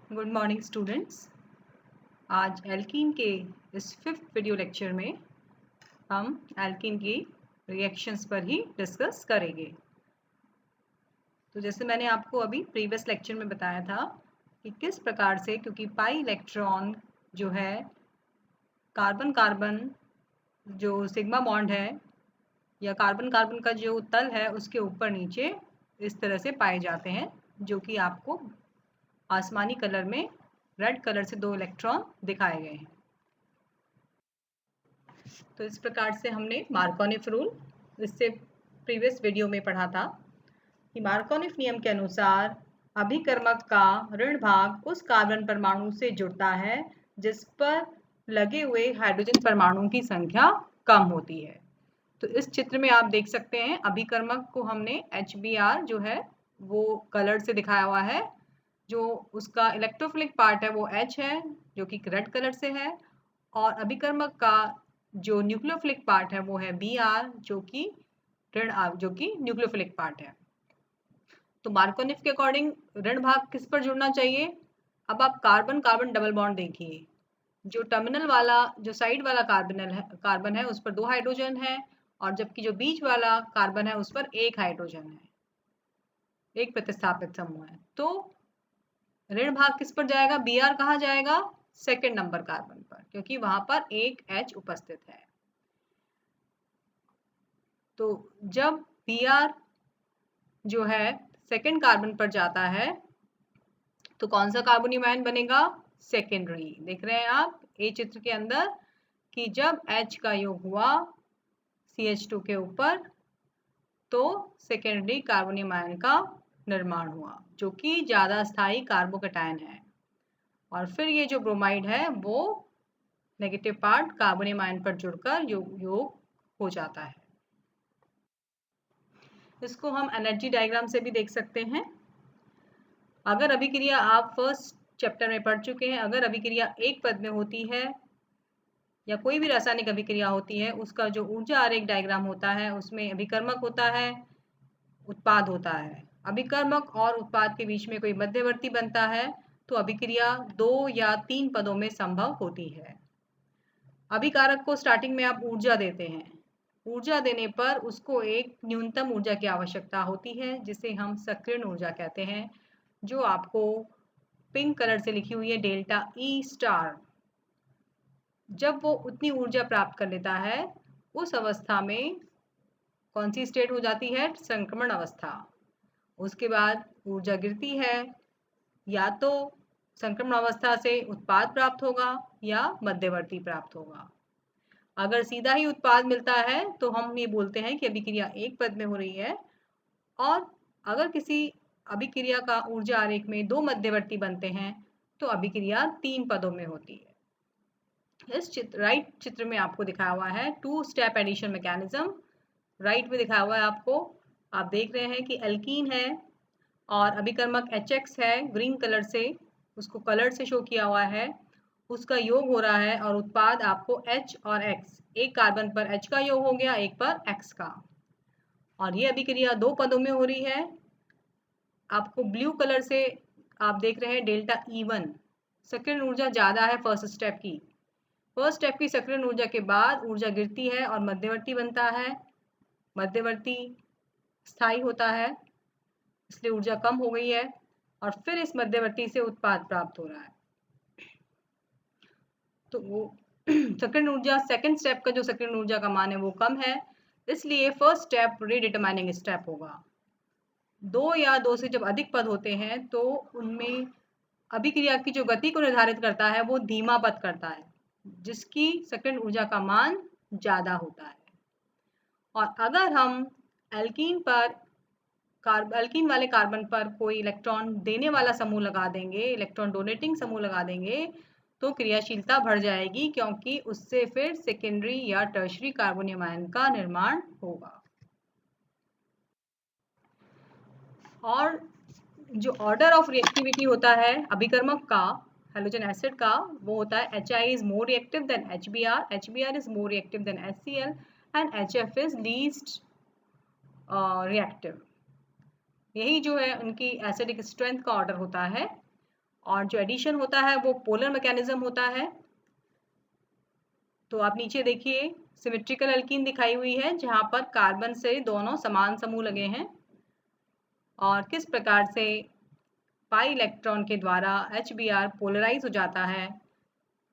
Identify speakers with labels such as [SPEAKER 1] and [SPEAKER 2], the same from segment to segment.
[SPEAKER 1] Good morning students. आज alkene के इस 5th वीडियो लेक्चर में हम एल्कीन की रिएक्शंस पर ही डिस्कस करेंगे। तो जैसे मैंने आपको अभी प्रीवियस लेक्चर में बताया था कि किस प्रकार से, क्योंकि पाई इलेक्ट्रॉन जो है कार्बन कार्बन जो सिग्मा बॉन्ड है या कार्बन कार्बन का जो तल है उसके ऊपर नीचे इस तरह से पाए जाते हैं, जो कि आपको आसमानी कलर में रेड कलर से 2 इलेक्ट्रॉन दिखाए गए हैं। तो इस प्रकार से हमने मार्कोनिफ रूल इससे प्रीवियस वीडियो में पढ़ा था कि मार्कोनिफ नियम के अनुसार अभिकर्मक का ऋण भाग उस कार्बन परमाणु से जुड़ता है जिस पर लगे हुए हाइड्रोजन परमाणुओं की संख्या कम होती है। तो इस चित्र में आप देख सकते हैं अभिकर्मक को हमने HBr जो है वो कलर से दिखाया हुआ है। जो उसका इलेक्ट्रोफिलिक पार्ट है वो H है जो कि रेड कलर से है, और अभिकर्मक का जो न्यूक्लियोफिलिक पार्ट है वो है Br जो कि न्यूक्लियोफिलिक पार्ट है। तो मार्कोनिफ के अकॉर्डिंग ऋण भाग किस पर जुड़ना चाहिए? अब आप कार्बन कार्बन डबल बॉन्ड देखिए। जो टर्मिनल वाला जो साइड वाला कार्बन है उस पर 2 हाइड्रोजन है, और जबकि जो बीच वाला कार्बन है उस पर 1 हाइड्रोजन है, एक प्रतिस्थापित समूह है। तो ऋण भाग किस पर जाएगा? Br कहाँ जाएगा? सेकेंड नंबर कार्बन पर, क्योंकि वहां पर एक H उपस्थित है। तो जब Br जो है सेकेंड कार्बन पर जाता है तो कौन सा कार्बोनियम आयन बनेगा? सेकेंडरी। देख रहे हैं आप ए चित्र के अंदर कि जब H का योग हुआ CH2 के ऊपर तो सेकेंडरी कार्बोनियम आयन का निर्माण हुआ, जो कि ज्यादा स्थायी कार्बोकैटायन है। और फिर ये जो ब्रोमाइड है वो नेगेटिव पार्ट कार्बोनियम आयन पर जुड़कर योग हो जाता है। इसको हम एनर्जी डायग्राम से भी देख सकते हैं। अगर अभिक्रिया आप फर्स्ट चैप्टर में पढ़ चुके हैं, अगर अभिक्रिया एक पद में होती है या कोई भी रासायनिक अभिक्रिया होती है, उसका जो ऊर्जा आरेख डायग्राम होता है उसमें अभिकर्मक होता है, उत्पाद होता है। अभिकर्मक और उत्पाद के बीच में कोई मध्यवर्ती बनता है तो अभिक्रिया 2 या 3 पदों में संभव होती है। अभिकारक को स्टार्टिंग में आप ऊर्जा देते हैं। ऊर्जा देने पर उसको एक न्यूनतम ऊर्जा की आवश्यकता होती है जिसे हम सक्रियण ऊर्जा कहते हैं, जो आपको पिंक कलर से लिखी हुई है डेल्टा ई स्टार। जब वो उतनी ऊर्जा प्राप्त कर लेता है उस अवस्था में कौन सी स्टेट हो जाती है? संक्रमण अवस्था। उसके बाद ऊर्जा गिरती है, या तो संक्रमण अवस्था से उत्पाद प्राप्त होगा या मध्यवर्ती प्राप्त होगा। अगर सीधा ही उत्पाद मिलता है तो हम ये बोलते हैं कि अभिक्रिया एक पद में हो रही है, और अगर किसी अभिक्रिया का ऊर्जा आरेख में 2 मध्यवर्ती बनते हैं तो अभिक्रिया 3 पदों में होती है। इस राइट चित्र में आपको दिखाया हुआ है 2 स्टेप एडिशन मैकेनिज्म। राइट में दिखाया हुआ है आपको, आप देख रहे हैं कि एल्कीन है और अभिकर्मक HX है ग्रीन कलर से, उसको कलर से शो किया हुआ है। उसका योग हो रहा है और उत्पाद आपको H और X, एक कार्बन पर H का योग हो गया, एक पर X का, और ये अभिक्रिया 2 पदों में हो रही है। आपको ब्लू कलर से आप देख रहे हैं डेल्टा E1, सक्रियण ऊर्जा ज्यादा है फर्स्ट स्टेप की। फर्स्ट स्टेप की सक्रियण ऊर्जा के बाद ऊर्जा गिरती है और मध्यवर्ती बनता है। मध्यवर्ती स्थायी होता है इसलिए ऊर्जा कम हो गई है, और फिर इस मध्यवर्ती से उत्पाद प्राप्त हो रहा है। तो वो सक्रियण ऊर्जा सेकंड स्टेप का जो सक्रियण ऊर्जा का मान है वो कम है, इसलिए फर्स्ट स्टेप रीडिटरमाइनिंग स्टेप होगा। 2 या 2 से जब अधिक पद होते हैं तो उनमें अभिक्रिया की जो गति को निर्धारित करता है वो धीमा पद करता है, जिसकी सक्रियण ऊर्जा का मान ज्यादा होता है। और अगर हम एल्कीन वाले कार्बन पर कोई इलेक्ट्रॉन देने वाला समूह लगा देंगे, इलेक्ट्रॉन डोनेटिंग समूह लगा देंगे, तो क्रियाशीलता बढ़ जाएगी, क्योंकि उससे फिर सेकेंडरी या टर्शरी कार्बोनियम आयन का निर्माण होगा। और जो ऑर्डर ऑफ रिएक्टिविटी होता है अभिकर्मक का हेलोजन एसिड का, वो होता है HI is more reactive than HBr, HBr is more reactive than HCl, and HF is least reactive। यही जो है उनकी एसिडिक स्ट्रेंथ का ऑर्डर होता है। और जो एडिशन होता है वो पोलर मैकेनिज्म होता है। तो आप नीचे देखिए सिमेट्रिकल अल्कीन दिखाई हुई है जहाँ पर कार्बन से दोनों समान समूह लगे हैं और किस प्रकार से पाई इलेक्ट्रॉन के द्वारा HBr पोलराइज हो जाता है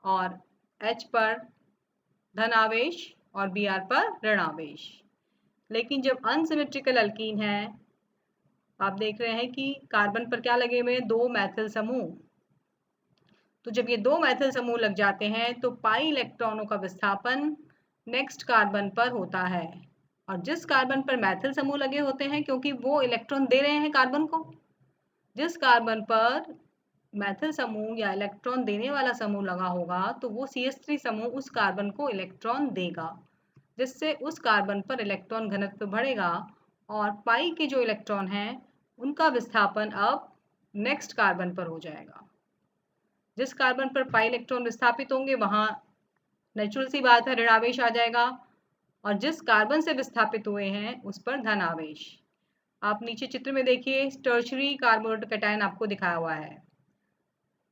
[SPEAKER 1] और H पर धन आवेश और Br पर ऋण आवेश। लेकिन जब अनसिमेट्रिकल अल्कीन है, आप देख रहे हैं कि कार्बन पर क्या लगे हुए हैं, दो मैथिल समूह। तो जब ये दो मैथिल समूह लग जाते हैं तो पाई इलेक्ट्रॉनों का विस्थापन नेक्स्ट कार्बन पर होता है और जिस कार्बन पर मैथिल समूह लगे होते हैं, क्योंकि वो इलेक्ट्रॉन दे रहे हैं कार्बन को, जिस कार्बन पर मैथिल समूह या इलेक्ट्रॉन देने वाला समूह लगा होगा तो वो CH3 समूह उस कार्बन को इलेक्ट्रॉन देगा, जिससे उस कार्बन पर इलेक्ट्रॉन घनत्व बढ़ेगा और पाई के जो इलेक्ट्रॉन हैं उनका विस्थापन अब नेक्स्ट कार्बन पर हो जाएगा। जिस कार्बन पर पाई इलेक्ट्रॉन विस्थापित होंगे वहां नेचुरल सी बात है ऋण आवेश आ जाएगा और जिस कार्बन से विस्थापित हुए हैं उस पर धन आवेश। आप नीचे चित्र में देखिए टर्शरी कार्बोनेट कैटायन आपको दिखाया हुआ है,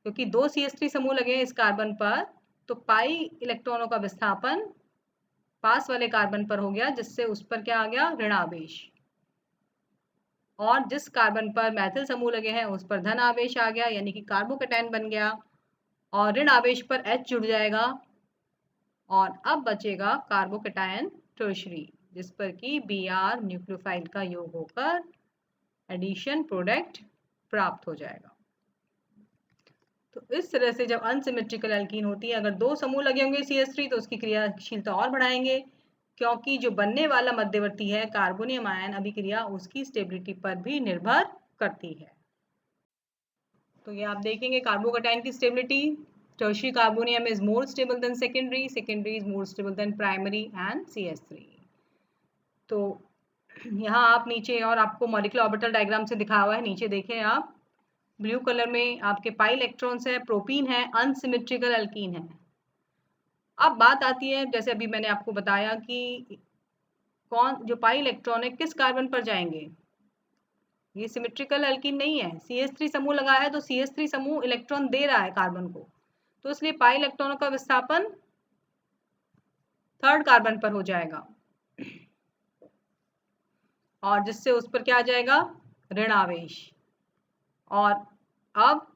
[SPEAKER 1] क्योंकि दो CH3 समूह लगे हैं इस कार्बन पर तो पाई इलेक्ट्रॉनों का विस्थापन पास वाले कार्बन पर हो गया, जिससे उस पर क्या आ गया, ऋण आवेश। और जिस कार्बन पर मैथिल समूह लगे हैं उस पर धन आवेश आ गया, यानी कि कार्बोकैटायन बन गया और ऋण आवेश पर H जुड़ जाएगा और अब बचेगा कार्बोकैटायन टर्शरी, जिस पर कि Br न्यूक्लियोफाइल का योग होकर एडिशन प्रोडक्ट प्राप्त हो जाएगा। तो इस तरह से जब अनसिमेट्रिकल एल्कीन होती है, अगर दो समूह लगे होंगे CH3 तो उसकी क्रियाशीलता और बढ़ाएंगे, क्योंकि जो बनने वाला मध्यवर्ती है कार्बोनियम आयन अभिक्रिया उसकी स्टेबिलिटी पर भी निर्भर करती है। तो ये आप देखेंगे कार्बोकैटायन की stability, tertiary carbonium is more stable than secondary, secondary is more stable than primary and CH3। तो यहाँ आप नीचे और आपको मॉलिक्यूलर ऑर्बिटल डायग्राम से दिखाया हुआ है, नीचे देखें आप ब्लू कलर में आपके पाई इलेक्ट्रॉन्स है, प्रोपीन है, अनसिमेट्रिकल अल्कीन है। अब बात आती है, जैसे अभी मैंने आपको बताया कि कौन जो पाई इलेक्ट्रॉन है किस कार्बन पर जाएंगे, ये सिमेट्रिकल अल्कीन नहीं है, CH3 समूह लगा है तो CH3 समूह इलेक्ट्रॉन दे रहा है कार्बन को, तो इसलिए पाई इलेक्ट्रॉनों का विस्थापन थर्ड कार्बन पर हो जाएगा और जिससे उस पर क्या आ जाएगा, ऋण आवेश। और अब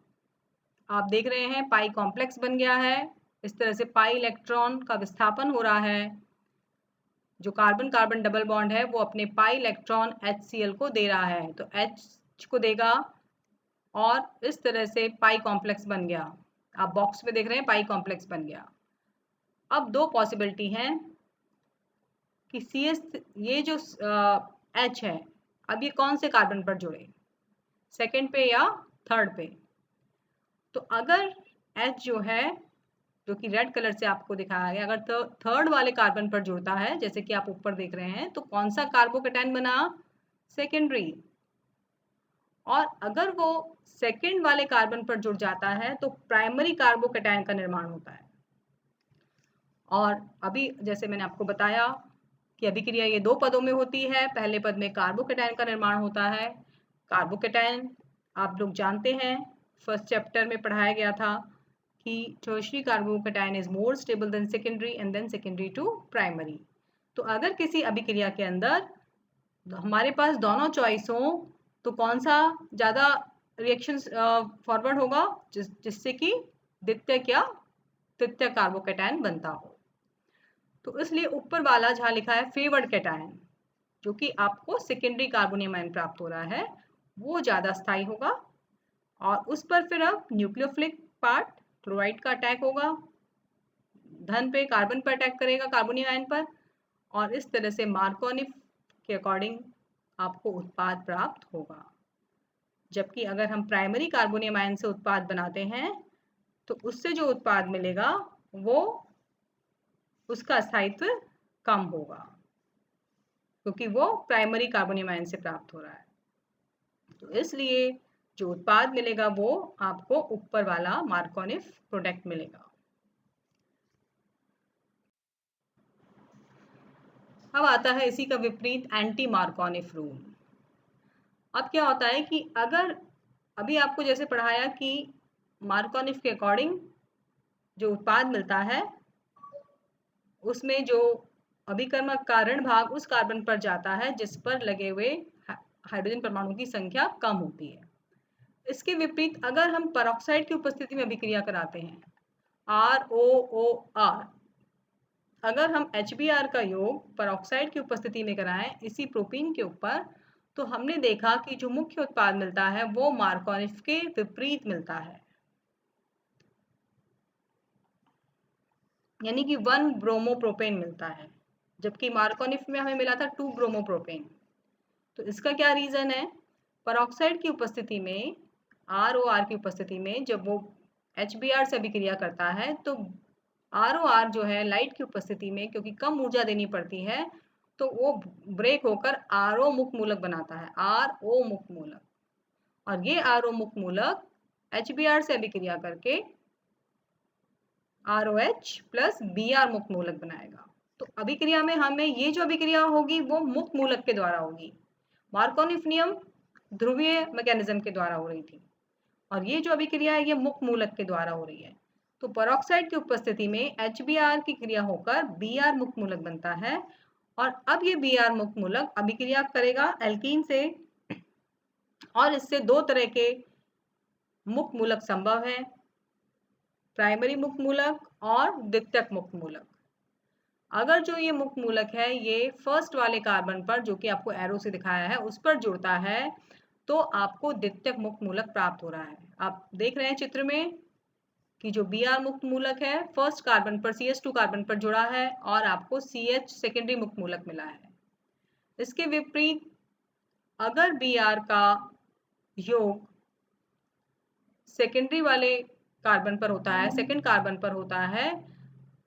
[SPEAKER 1] आप देख रहे हैं पाई कॉम्प्लेक्स बन गया है, इस तरह से पाई इलेक्ट्रॉन का विस्थापन हो रहा है। जो कार्बन कार्बन डबल बॉन्ड है वो अपने पाई इलेक्ट्रॉन HCl को दे रहा है, तो H को देगा और इस तरह से पाई कॉम्प्लेक्स बन गया। आप बॉक्स में देख रहे हैं पाई कॉम्प्लेक्स बन गया। अब दो पॉसिबिलिटी हैं कि ये जो H है अब ये कौन से कार्बन पर जुड़े, सेकंड पे या थर्ड पे। तो अगर H जो है, जो कि रेड कलर से आपको दिखाया गया, अगर थर्ड वाले कार्बन पर जुड़ता है जैसे कि आप ऊपर देख रहे हैं, तो कौन सा कार्बोकैटायन बना, सेकेंडरी। और अगर वो सेकंड वाले कार्बन पर जुड़ जाता है तो प्राइमरी कार्बोकैटायन का निर्माण होता है। और अभी जैसे मैंने आपको बताया कि अभिक्रिया ये दो पदों में होती है, पहले पद में कार्बोकैटायन का निर्माण होता है। कार्बोकैटायन आप लोग जानते हैं, फर्स्ट चैप्टर में पढ़ाया गया था कि tertiary carbocation is more stable than secondary and then secondary to primary. तो अगर किसी अभिक्रिया के अंदर हमारे पास दोनों चॉइस हो तो कौन सा ज़्यादा रिएक्शन फॉरवर्ड होगा, जिससे कि द्वितीयक या तृतीयक कार्बोकैटायन बनता हो। तो इसलिए ऊपर वाला जहाँ लिखा है फेवर्ड कैटायन, जो कि आपको सेकेंडरी कार्बोनियम आयन प्राप्त हो रहा है, वो ज़्यादा स्थायी होगा और उस पर फिर अब न्यूक्लियोफिलिक पार्ट क्लोराइड का अटैक होगा, धन पे कार्बन पर अटैक करेगा कार्बोनियम आयन पर, और इस तरह से मार्कोनिफ के अकॉर्डिंग आपको उत्पाद प्राप्त होगा। जबकि अगर हम प्राइमरी कार्बोनियम आयन से उत्पाद बनाते हैं तो उससे जो उत्पाद मिलेगा वो उसका स्थायित्व कम होगा, क्योंकि वो प्राइमरी कार्बोनियम आयन से प्राप्त हो रहा है। तो इसलिए जो उत्पाद मिलेगा वो आपको ऊपर वाला मार्कोनिफ प्रोडक्ट मिलेगा। अब आता है इसी का विपरीत एंटी मार्कोनिफ रूल। अब क्या होता है कि अगर अभी आपको जैसे पढ़ाया कि मार्कोनिफ के अकॉर्डिंग जो उत्पाद मिलता है उसमें जो अभिकर्मक का ऋण भाग उस कार्बन पर जाता है जिस पर लगे हुए हाइड्रोजन परमाणु की संख्या कम होती है। इसके विपरीत अगर हम परऑक्साइड की उपस्थिति में अभिक्रिया कराते हैं ROOR, अगर हम HBr का योग परऑक्साइड की उपस्थिति में कराएं इसी प्रोपीन के ऊपर, तो हमने देखा कि जो मुख्य उत्पाद मिलता है वो मार्कोनिफ के विपरीत मिलता है, यानी कि 1 ब्रोमोप्रोपेन मिलता है, जबकि मार्कोनिफ में हमें मिला था 2 ब्रोमोप्रोपेन। तो इसका क्या रीजन है? परऑक्साइड की उपस्थिति में, ROR की उपस्थिति में जब वो HBr से अभिक्रिया करता है तो ROR जो है लाइट की उपस्थिति में, क्योंकि कम ऊर्जा देनी पड़ती है, तो वो ब्रेक होकर RO मुक्त मूलक बनाता है, RO मुक्त मूलक, और ये RO मुक्त मूलक HBr से अभिक्रिया करके ROH प्लस Br मुक्त मूलक बनाएगा। तो अभिक्रिया में हमें ये जो अभिक्रिया होगी वो मुक्त मूलक के द्वारा होगी। मार्कोनिफ नियम ध्रुवीय मैकेनिज्म के द्वारा हो रही थी, और ये जो अभिक्रिया है ये मुक्त मूलक के द्वारा हो रही है। तो परऑक्साइड की उपस्थिति में HBr की क्रिया होकर Br मुक्त मूलक बनता है, और अब ये Br मुक्त मूलक अभिक्रिया करेगा एल्कीन से, और इससे दो तरह के मुक्त मूलक संभव है, प्राइमरी मुक्त मूलक और द्वितीयक मुक्त मूलक। अगर जो ये मुक्त मूलक है ये फर्स्ट वाले कार्बन पर, जो कि आपको एरो से दिखाया है, उस पर जुड़ता है, तो आपको द्वितीयक मुक्त मूलक प्राप्त हो रहा है। आप देख रहे हैं चित्र में कि जो Br मुक्त मूलक है फर्स्ट कार्बन पर CH2 कार्बन पर जुड़ा है, और आपको CH सेकेंडरी मुक्त मूलक मिला है। इसके विपरीत अगर Br का योग सेकेंडरी वाले कार्बन पर होता है, सेकेंड कार्बन पर होता है,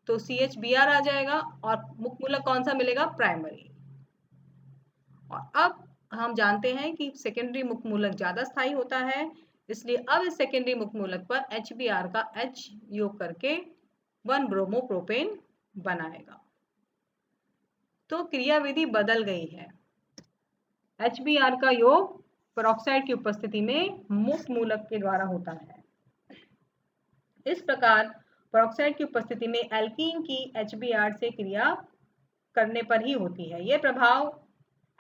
[SPEAKER 1] तो CHBr आ जाएगा और मुक्त मूलक कौन सा मिलेगा? प्राइमरी। और अब हम जानते हैं कि सेकेंडरी मुक्त मूलक ज्यादा स्थायी होता है, इसलिए अब इस सेकेंडरी मुक्त मूलक पर HBr का H योग करके 1 ब्रोमोप्रोपेन बनाएगा। तो क्रियाविधि बदल गई है। HBr का योग परऑक्साइड की उपस्थिति में मुक्त मूलक के द्वारा होता है। इस प्रकार परऑक्साइड की उपस्थिति में एल्कीन की HBr से क्रिया करने पर ही होती है। यह प्रभाव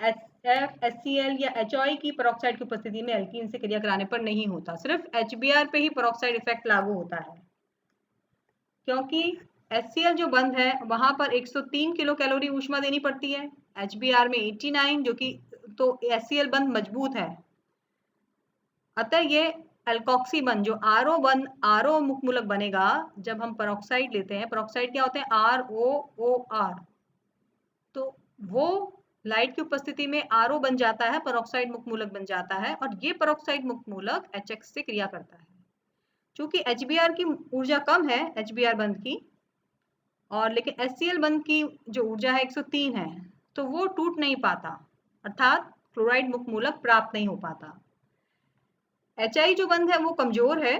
[SPEAKER 1] HF, HCl या HOI की परऑक्साइड की उपस्थिति में एल्कीन से क्रिया कराने पर नहीं होता। सिर्फ HBr पे ही परऑक्साइड इफेक्ट लागू होता है, क्योंकि HCl जो बंध है वहां पर 103 किलो कैलोरी ऊष्मा देनी पड़ती है, HBr में 89, जो कि तो HCl बंध मजबूत है। अतः ये एल्कोक्सी बंध जो RO मुक्त मूलक बनेगा जब हम परऑक्साइड लेते हैं, परऑक्साइड क्या होते हैं? ROOR, तो वो लाइट की उपस्थिति में RO बन जाता है, परऑक्साइड मुक्त मूलक बन जाता है, और ये परऑक्साइड मुक्त मूलक HX से क्रिया करता है। चूंकि HBr की ऊर्जा कम है, HBr बंध की, और लेकिन HCl बंध की जो ऊर्जा है 103 है, तो वो टूट नहीं पाता, अर्थात क्लोराइड मुक्त मूलक प्राप्त नहीं हो पाता। HI जो बंध है वो कमजोर है,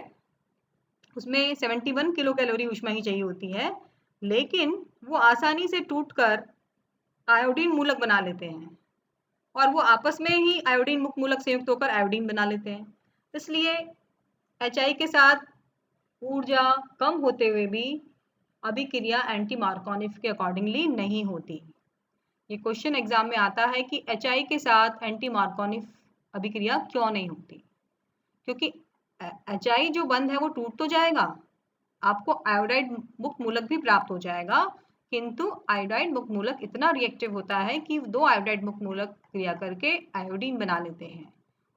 [SPEAKER 1] उसमें 71 किलो कैलोरी ऊष्मा ही चाहिए होती है, लेकिन वो आसानी से टूटकर आयोडीन मूलक बना लेते हैं, और वो आपस में ही आयोडीन मुक्त मूलक संयुक्त होकर आयोडीन बना लेते हैं। इसलिए HI के साथ ऊर्जा कम होते हुए भी अभिक्रिया एंटी मार्कोनिफ के अकॉर्डिंगली नहीं होती। ये क्वेश्चन एग्जाम में आता है कि HI के साथ एंटी मार्कोनिफ अभिक्रिया क्यों नहीं होती? क्योंकि HI जो बंध है वो टूट तो जाएगा, आपको आयोडाइड मुक्त मूलक भी प्राप्त हो जाएगा, किंतु आयोडाइड मुक्त मूलक इतना रिएक्टिव होता है कि दो आयोडाइड मुक्त मूलक क्रिया करके आयोडीन बना लेते हैं,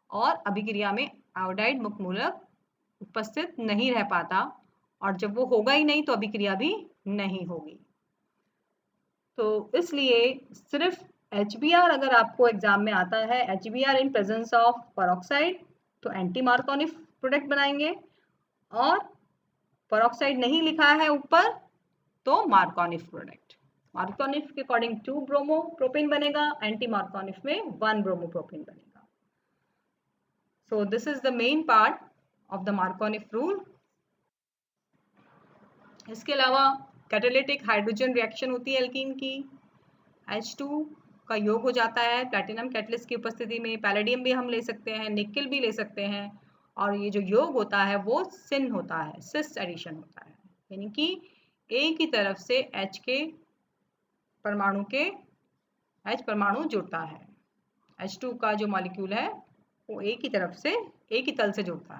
[SPEAKER 1] और अभिक्रिया में आयोडाइड मुक्त मूलक उपस्थित नहीं रह पाता, और जब वो होगा ही नहीं तो अभिक्रिया भी नहीं होगी। तो इसलिए सिर्फ HBr अगर आपको एग्जाम में आता है, HBr in presence of peroxide, तो एंटी मार्कोनिफ प्रोडक्ट बनाएंगे, और परऑक्साइड नहीं लिखा है ऊपर तो मार्कोनिफ प्रोडक्ट। मार्कोनिफ के अकॉर्डिंग 2 ब्रोमोप्रोपेन बनेगा, एंटी मार्कोनिफ में 1 ब्रोमोप्रोपेन बनेगा। So this is the main part of the Markovnikov rule. इसके अलावा कैटालिटिक हाइड्रोजन रिएक्शन होती है एल्कीन की, H2 का योग हो जाता है प्लैटिनम कैटलिस्ट की उपस्थिति में, पैलेडियम भी हम ले सकते हैं, निकेल भी ले सकते हैं, और ये जो योग होता है वो सिन होता है, सिस एडिशन होता है, यानी कि एक ही तरफ से H के परमाणु के H परमाणु जुड़ता है। H2 का जो मॉलिक्यूल है वो एक ही तरफ से, एक ही तल से जुड़ता है।